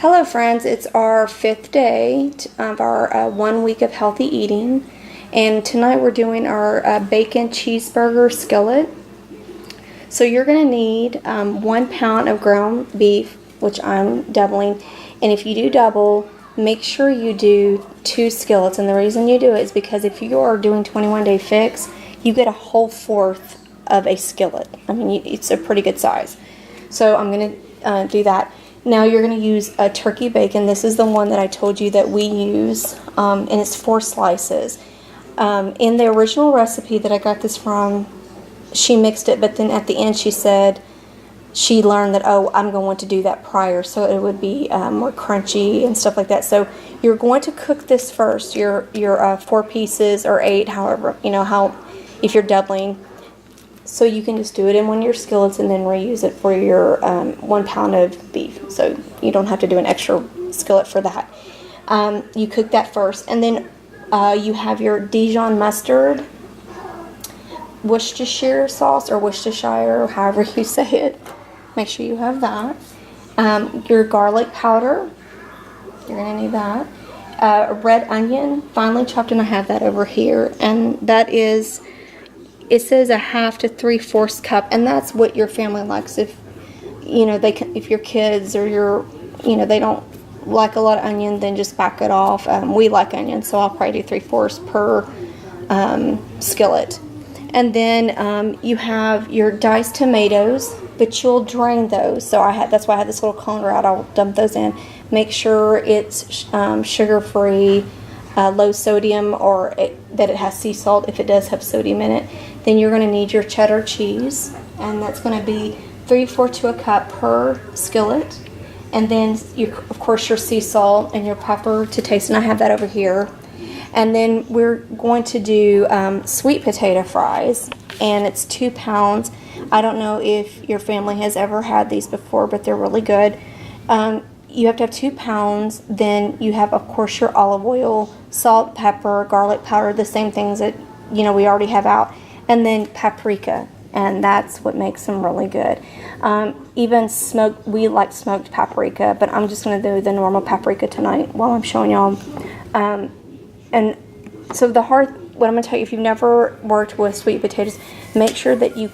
Hello friends, it's our 5th day of our 1 week of healthy eating, and tonight we're doing our bacon cheeseburger skillet. So you're going to need 1 pound of ground beef, which I'm doubling, and if you do double, make sure you do 2 skillets, and the reason you do it is because if you are doing 21-day fix, you get a whole 1/4 of a skillet. I mean, it's a pretty good size. So I'm going to do that. Now you're going to use a turkey bacon. This is the one that I told you that we use, and it's 4 slices. In the original recipe that I got this from, she mixed it, but then at the end she said she learned that, oh, I'm going to do that prior, so it would be more crunchy and stuff like that. So you're going to cook this first, your 4 pieces or 8, however, if you're doubling. So you can just do it in one of your skillets and then reuse it for your 1 pound of beef. So you don't have to do an extra skillet for that. You cook that first, and then you have your Dijon Mustard, Worcestershire Sauce, or Worcestershire, or however you say it. Make sure you have that. Your garlic powder, you're going to need that. A red onion, finely chopped, and I have that over here. And that is... it says a 1/2 to 3/4 cup, and that's what your family likes. If if your kids or they don't like a lot of onion, then just back it off. We like onion, so I'll probably do 3/4 per skillet. And then you have your diced tomatoes, but you'll drain those. So that's why I had this little conger out. I'll dump those in. Make sure it's sugar-free, low sodium, or that it has sea salt if it does have sodium in it. Then you're going to need your cheddar cheese, and that's going to be 3/4 to a cup per skillet. And then, of course, your sea salt and your pepper to taste, and I have that over here. And then we're going to do sweet potato fries, and it's 2 pounds. I don't know if your family has ever had these before, but they're really good. You have to have 2 pounds. Then you have, of course, your olive oil, salt, pepper, garlic powder, the same things that we already have out. And then paprika, and that's what makes them really good. Even smoked, we like smoked paprika, but I'm just going to do the normal paprika tonight while I'm showing y'all. And so what I'm going to tell you, if you've never worked with sweet potatoes, make sure that you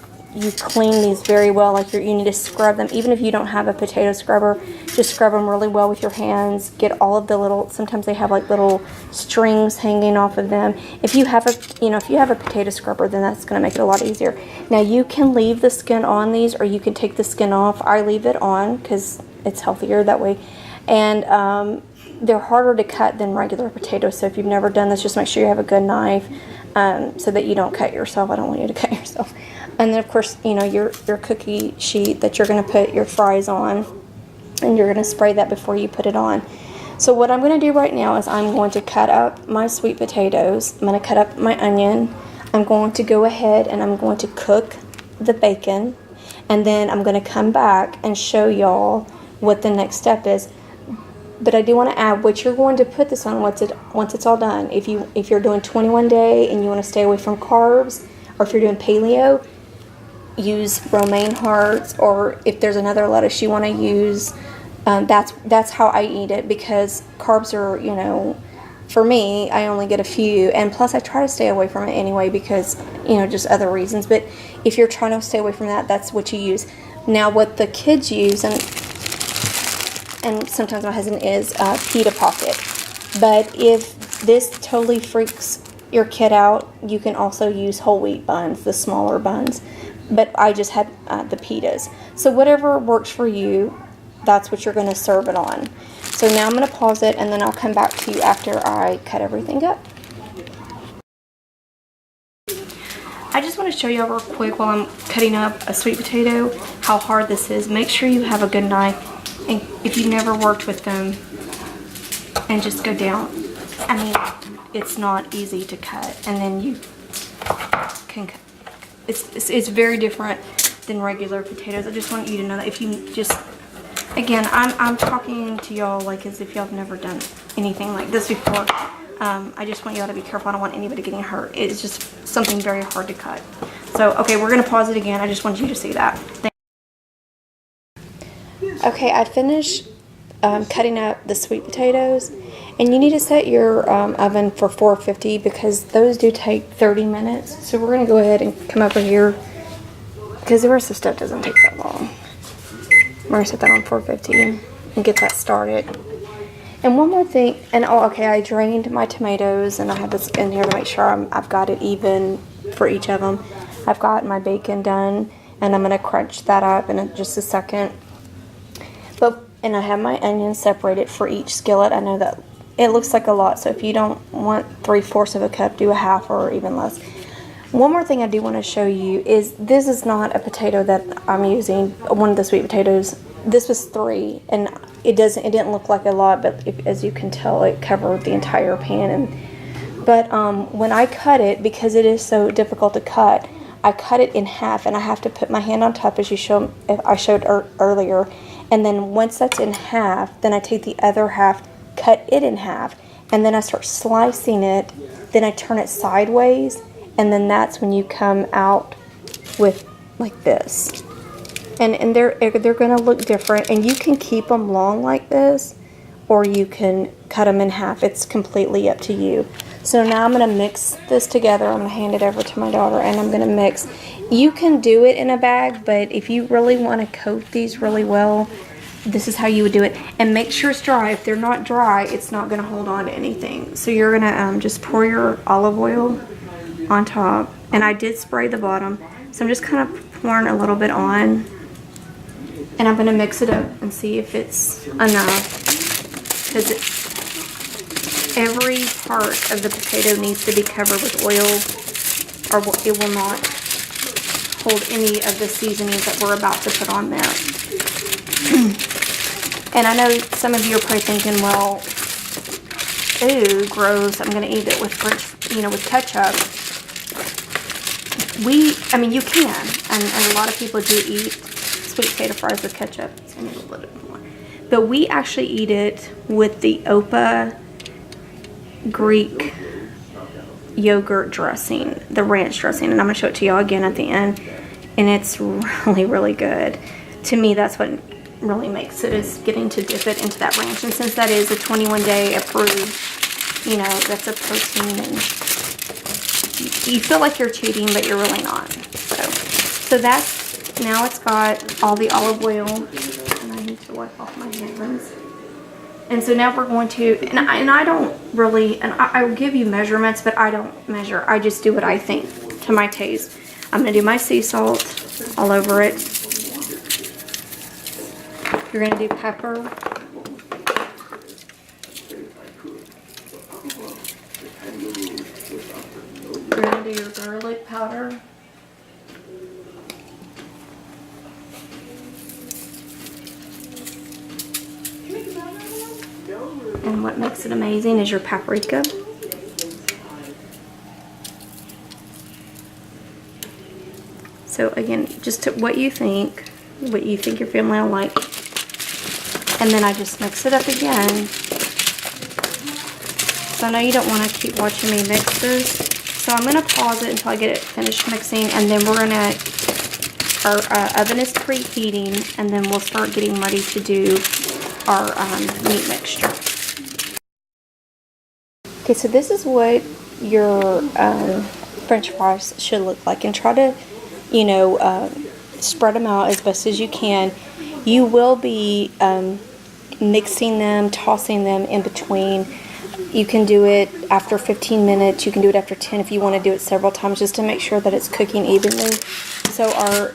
clean these very well. Like you need to scrub them. Even if you don't have a potato scrubber, just scrub them really well with your hands. Get all of the little, sometimes they have like little strings hanging off of them. If you have a potato scrubber, then that's going to make it a lot easier. Now you can leave the skin on these, or you can take the skin off. I leave it on because it's healthier that way. And they're harder to cut than regular potatoes. So if you've never done this, just make sure you have a good knife so that you don't cut yourself. I don't want you to cut yourself. And then, of course, your cookie sheet that you're going to put your fries on, and you're going to spray that before you put it on. So what I'm going to do right now is I'm going to cut up my sweet potatoes. I'm going to cut up my onion. I'm going to go ahead and I'm going to cook the bacon, and then I'm going to come back and show y'all what the next step is. But I do want to add what you're going to put this on once it's all done. If you're doing 21 day and you want to stay away from carbs, or if you're doing paleo, use romaine hearts, or if there's another lettuce you want to use, that's how I eat it, because carbs are, for me, I only get a few, and plus I try to stay away from it anyway because, just other reasons. But if you're trying to stay away from that, that's what you use. Now what the kids use, and sometimes my husband, is Pita pocket. But if this totally freaks your kid out, you can also use whole wheat buns, the smaller buns. But I just had the pitas. So whatever works for you, that's what you're going to serve it on. So now I'm going to pause it, and then I'll come back to you after I cut everything up. I just want to show you real quick while I'm cutting up a sweet potato how hard this is. Make sure you have a good knife, and if you've never worked with them, and just go down. I mean, it's not easy to cut, and then you can cut. It's very different than regular potatoes. I just want you to know that if you just, again, I'm talking to y'all like as if y'all have never done anything like this before. I just want y'all to be careful. I don't want anybody getting hurt. It's just something very hard to cut. So, okay, we're going to pause it again. I just want you to see that. Okay, I finished cutting up the sweet potatoes. And you need to set your oven for 450 because those do take 30 minutes. So we're going to go ahead and come over here because the rest of the stuff doesn't take that long. We're going to set that on 450 and get that started. And one more thing, and I drained my tomatoes and I have this in here to make sure I've got it even for each of them. I've got my bacon done and I'm going to crunch that up in just a second. And I have my onions separated for each skillet. I know that it looks like a lot, so if you don't want 3/4 of a cup, do a half or even less. One more thing I do want to show you is this is not a potato that I'm using, one of the sweet potatoes. This was 3, and it didn't look like a lot, but as you can tell, it covered the entire pan. But when I cut it, because it is so difficult to cut, I cut it in half, and I have to put my hand on top as I showed earlier. And then once that's in half, then I take the other half, cut it in half, and then I start slicing it. Then I turn it sideways, and then that's when you come out with like this. And they're going to look different, and you can keep them long like this, or you can cut them in half. It's completely up to you. So now I'm going to mix this together. I'm going to hand it over to my daughter, and I'm going to mix. You can do it in a bag, but if you really want to coat these really well, this is how you would do it. And make sure it's dry. If they're not dry, it's not going to hold on to anything. So you're going to just pour your olive oil on top. And I did spray the bottom. So I'm just kind of pouring a little bit on. And I'm going to mix it up and see if it's enough. Because every part of the potato needs to be covered with oil, or it will not hold any of the seasonings that we're about to put on there. And I know some of you are probably thinking, well, ooh, gross, I'm going to eat it with with ketchup. You can, and a lot of people do eat sweet potato fries with ketchup. So I need a little bit more. But we actually eat it with the Opa Greek yogurt dressing, the ranch dressing, and I'm going to show it to y'all again at the end. And it's really, really good. To me, that's what really makes it, is getting to dip it into that ranch. And since that is a 21-day approved, that's a protein, and you feel like you're cheating, but you're really not. So that's, now it's got all the olive oil, and I need to wipe off my hands. And so now we're going to, and I don't really, and I will give you measurements, but I don't measure. I just do what I think to my taste. I'm going to do my sea salt all over it. You're going to do pepper. You're going to do your garlic powder. And what makes it amazing is your paprika. So again, just what you think your family will like. And then I just mix it up again. So I know you don't want to keep watching me mix this. So I'm going to pause it until I get it finished mixing. And then our oven is preheating. And then we'll start getting ready to do our meat mixture. Okay, so this is what your French fries should look like. And try to, spread them out as best as you can. You will be mixing them, tossing them in between. You can do it after 15 minutes. You can do it after 10 if you want to do it several times, just to make sure that it's cooking evenly. So our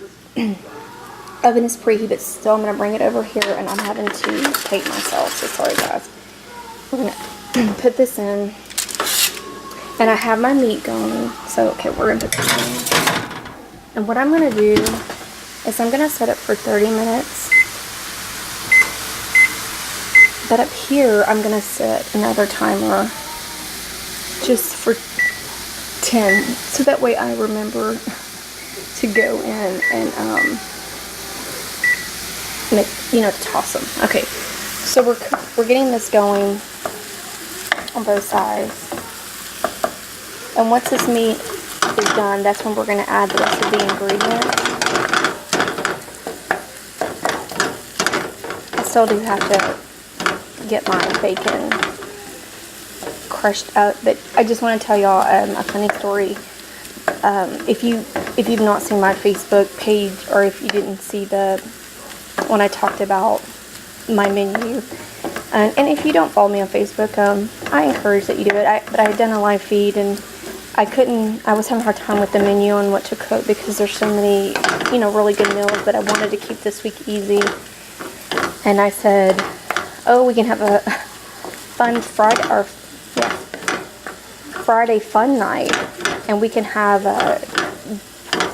oven is preheated, so I'm going to bring it over here, and I'm having to tape myself, so sorry guys. We're going to put this in, and I have my meat going, so okay, we're going to put this in. And what I'm going to do is I'm going to set it for 30 minutes. But up here, I'm going to set another timer just for 10. So that way I remember to go in and, toss them. Okay, so we're getting this going on both sides. And once this meat is done, that's when we're going to add the rest of the ingredients. I still do have to get my bacon crushed up. But I just want to tell y'all a funny story. If you've not seen my Facebook page, or if you didn't see when I talked about my menu, and if you don't follow me on Facebook, I encourage that you do it. But I had done a live feed, and I was having a hard time with the menu and what to cook, because there's so many, really good meals that I wanted to keep this week easy. And I said, oh, we can have a fun Friday fun night, and we can have a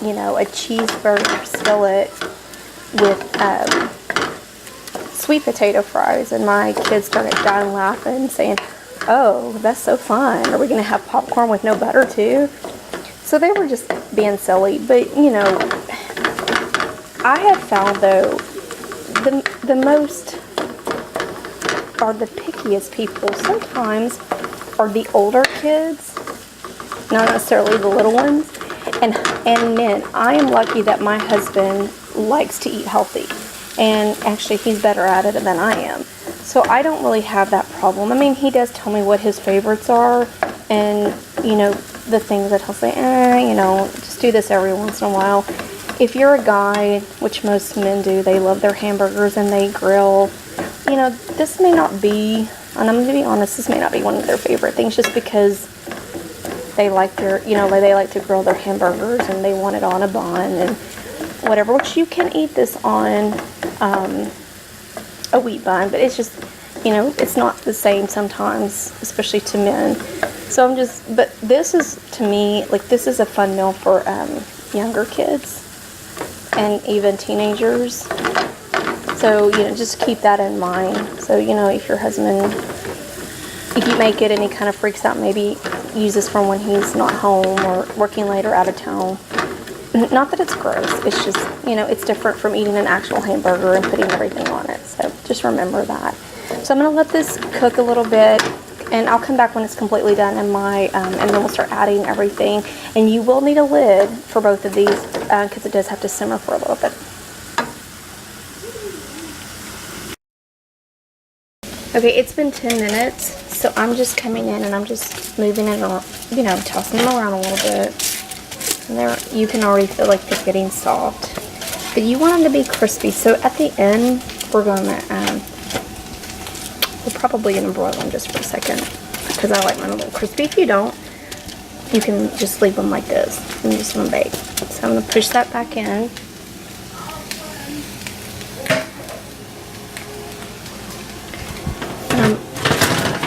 cheeseburger skillet with sweet potato fries. And my kids started dying laughing, saying, oh, that's so fun. Are we going to have popcorn with no butter too? So they were just being silly. But, I have found, though, the most, or the pickiest people sometimes are the older kids, not necessarily the little ones. And men, I am lucky that my husband likes to eat healthy. And actually, he's better at it than I am. So I don't really have that problem. I mean, he does tell me what his favorites are. And, the things that he'll say, just do this every once in a while. If you're a guy, which most men do, they love their hamburgers and they grill. This may not be, and I'm going to be honest, this may not be one of their favorite things, just because they like they like to grill their hamburgers and they want it on a bun and whatever, which you can eat this on a wheat bun, but it's just, it's not the same sometimes, especially to men. So but this is, to me, this is a fun meal for younger kids and even teenagers. So, just keep that in mind. So, if your husband, if you make it and he kind of freaks out, maybe use this for when he's not home or working late or out of town. Not that it's gross, it's just, it's different from eating an actual hamburger and putting everything on it. So just remember that. So I'm going to let this cook a little bit, and I'll come back when it's completely done, and then we'll start adding everything. And you will need a lid for both of these, because it does have to simmer for a little bit. Okay, it's been 10 minutes, so I'm just coming in and I'm just moving it around, tossing them around a little bit. And there, you can already feel like they're getting soft, but you want them to be crispy. So at the end, we're probably gonna broil them just for a second, because I like mine a little crispy. If you don't, you can just leave them like this and just let them bake. So I'm gonna push that back in.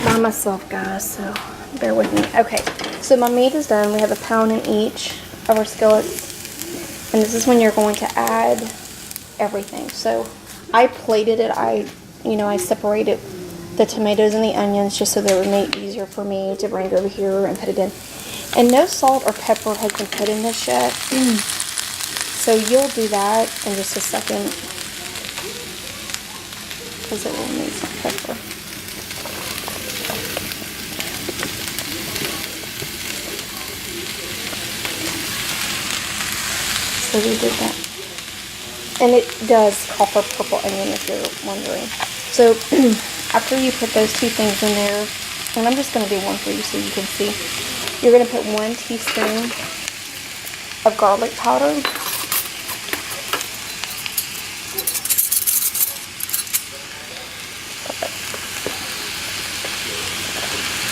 By myself, guys, so bear with me. Okay, so my meat is done. We have 1 pound in each of our skillets, and this is when you're going to add everything. So I plated it. I separated the tomatoes and the onions just so that it would make it easier for me to bring it over here and put it in. And no salt or pepper has been put in this yet, so you'll do that in just a second, because it will need some pepper. So we did that. And it does call for purple onion, if you're wondering. So after you put those two things in there, and I'm just going to do one for you so you can see. You're going to put 1 teaspoon of garlic powder.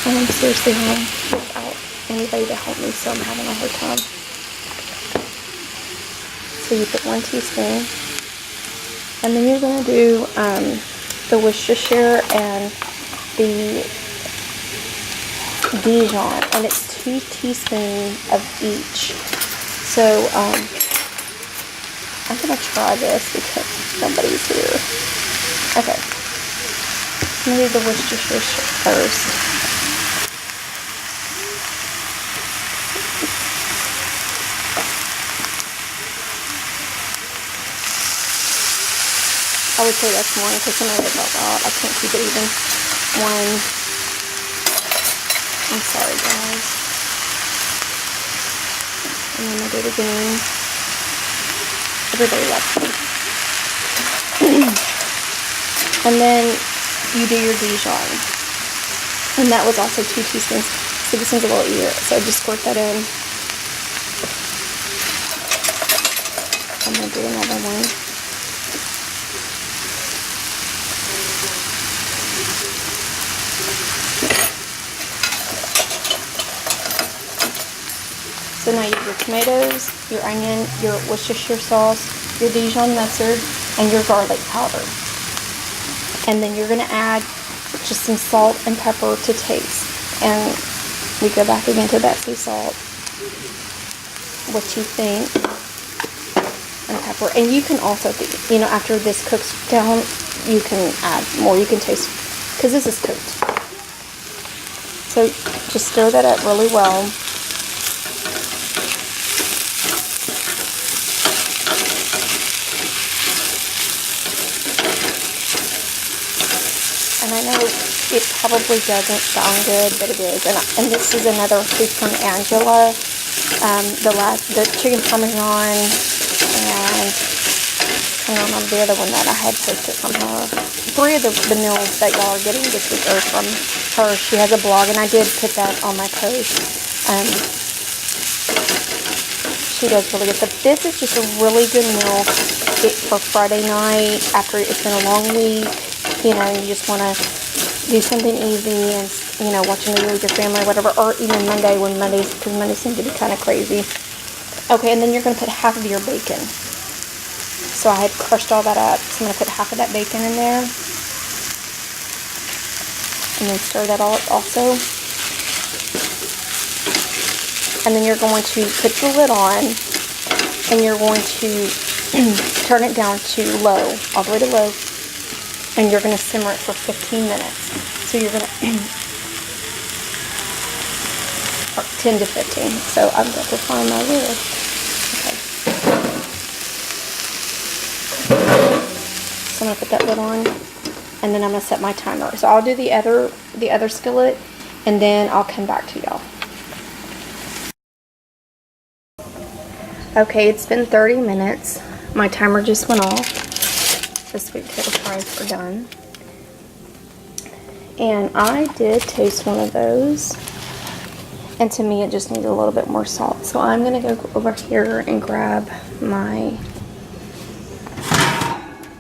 And I'm seriously home without anybody to help me, so I'm having a hard time. So you put 1 teaspoon, and then you're going to do the Worcestershire and the Dijon, and it's 2 teaspoons of each. So I'm going to try this because somebody's here. Okay, I'm going to do the Worcestershire first. I would say that's more because some of it felt out. I can't keep it even. 1. I'm sorry, guys. And then I do it again. Everybody loves me. And then you do your Dijon. And that was also 2 teaspoons. So this one's a little easier. So just squirt that in. I'm going to do another one. So now you have your tomatoes, your onion, your Worcestershire sauce, your Dijon mustard, and your garlic powder. And then you're going to add just some salt and pepper to taste. And we go back again to that sea salt. What you think. And pepper. And you can also, you know, after this cooks down, you can add more. You can taste, because this is cooked. So just stir that up really well. And I know it probably doesn't sound good, but it is. And this is another piece from Angela. The chicken parmesan, and I don't remember the other one that I had posted from her. 3 of the meals that y'all are getting this week are from her. She has a blog, and I did put that on my post. She does really good. But this is just a really good meal for Friday night after it's been a long week. You know, you just want to do something easy and, you know, watch a movie with your family or whatever. Or even Monday, because Mondays seem to be kind of crazy. Okay, and then you're going to put half of your bacon. So I had crushed all that up. So I'm going to put half of that bacon in there. And then stir that all up also. And then you're going to put the lid on. And you're going to turn it down to low, all the way to low. And you're going to simmer it for 15 minutes. So you're going to, 10 to 15. So I'm going to find my lid. Okay. So I'm going to put that lid on, and then I'm going to set my timer. So I'll do the other skillet, and then I'll come back to y'all. Okay, it's been 30 minutes. My timer just went off. The sweet potato fries are done. And I did taste one of those. And to me, it just needs a little bit more salt. So I'm going to go over here and grab my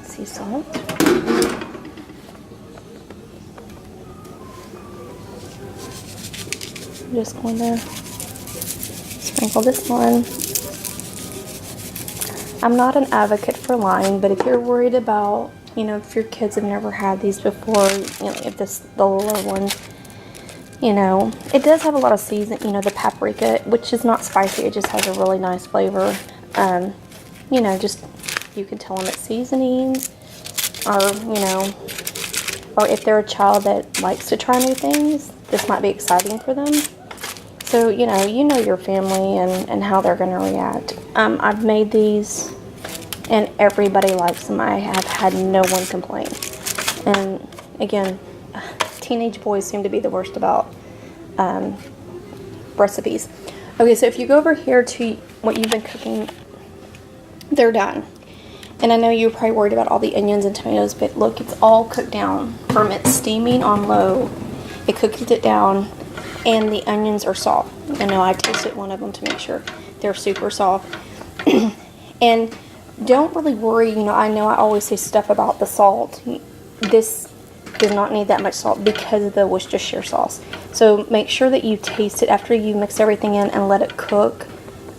sea salt. I'm just going to sprinkle this on. I'm not an advocate for lime, but if you're worried about, you know, if your kids have never had these before, you know, if the little ones, you know, it does have a lot of season, you know, the paprika, which is not spicy, it just has a really nice flavor. You know, just, you can tell them it's seasonings, or, you know, or if they're a child that likes to try new things, this might be exciting for them. So, you know your family and how they're going to react. I've made these, and everybody likes them. I have had no one complain. And, again, teenage boys seem to be the worst about recipes. Okay, so if you go over here to what you've been cooking, they're done. And I know you're probably worried about all the onions and tomatoes, but look, it's all cooked down. From it steaming on low, it cooked it down. And the onions are soft. I know I tasted one of them to make sure they're super soft. And don't really worry, you know I always say stuff about the salt. This does not need that much salt because of the Worcestershire sauce. So make sure that you taste it after you mix everything in and let it cook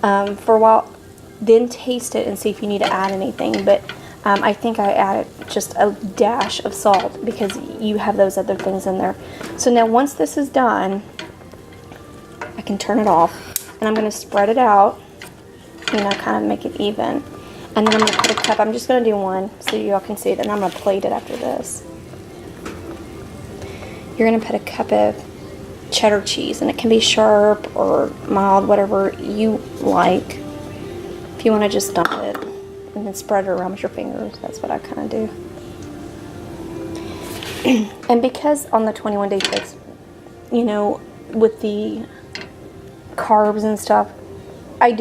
for a while. Then taste it and see if you need to add anything. But I think I added just a dash of salt because you have those other things in there. So now once this is done, I can turn it off, and I'm going to spread it out, you know, kind of make it even. And then I'm going to put a cup. I'm just going to do one so y'all can see it, and I'm going to plate it after this. You're going to put a cup of cheddar cheese, and it can be sharp or mild, whatever you like. If you want to just dump it and then spread it around with your fingers, that's what I kind of do. And because on the 21-day fix, you know, with the carbs and stuff, I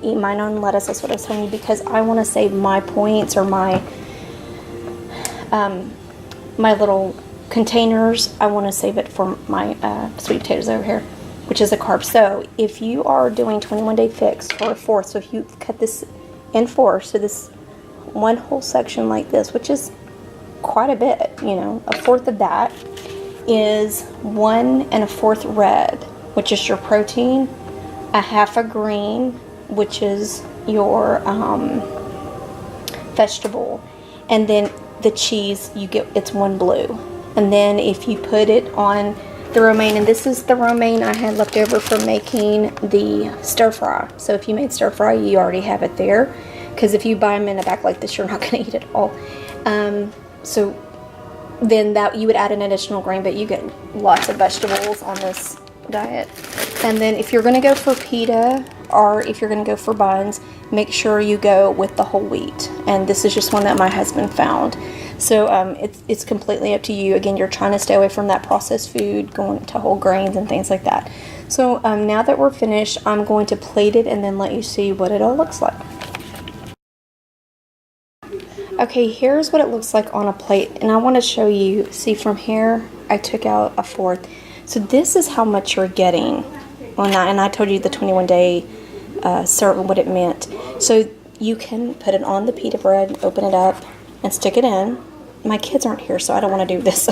eat mine on lettuce. That's what I was telling you, because I want to save my points or my my little containers, I want to save it for my sweet potatoes over here, which is a carb. So if you are doing 21-day fix for a fourth, so if you cut this in four, so this one whole section like this, which is quite a bit, you know, a fourth of that is 1 1/4 red, which is your protein, a half a green, which is your vegetable, and then the cheese, you get, it's 1 blue. And then if you put it on the romaine, and this is the romaine I had left over from making the stir fry. So if you made stir fry, you already have it there, because if you buy them in a bag like this, you're not going to eat it all. So then that you would add an additional grain, but you get lots of vegetables on this diet. And then if you're going to go for pita, or if you're going to go for buns, make sure you go with the whole wheat. And this is just one that my husband found. So it's completely up to you. Again, you're trying to stay away from that processed food, going to whole grains and things like that. So now that we're finished, I'm going to plate it and then let you see what it all looks like. Okay, here's what it looks like on a plate, and I want to show you. See, from here I took out a fourth, so this is how much you're getting on that. And I told you the 21-day serving, what it meant. So you can put it on the pita bread, open it up and stick it in. My kids aren't here, so I don't want to do this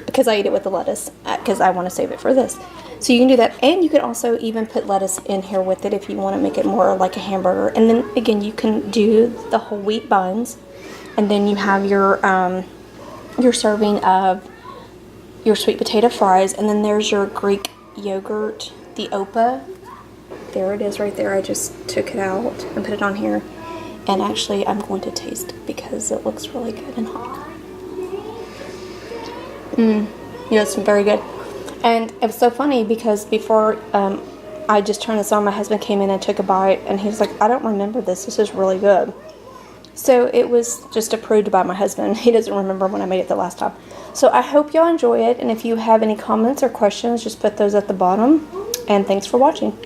because I eat it with the lettuce, because I want to save it for this. So you can do that, and you can also even put lettuce in here with it if you want to make it more like a hamburger. And then again, you can do the whole wheat buns. And then you have your serving of your sweet potato fries. And then there's your Greek yogurt, the Opa. There it is right there. I just took it out and put it on here. And actually, I'm going to taste it because it looks really good and hot. Yeah, it's very good. And it was so funny because before I just turned this on, my husband came in and took a bite. And he was like, I don't remember this. This is really good. So it was just approved by my husband. He doesn't remember when I made it the last time. So I hope y'all enjoy it. And if you have any comments or questions, just put those at the bottom. And thanks for watching.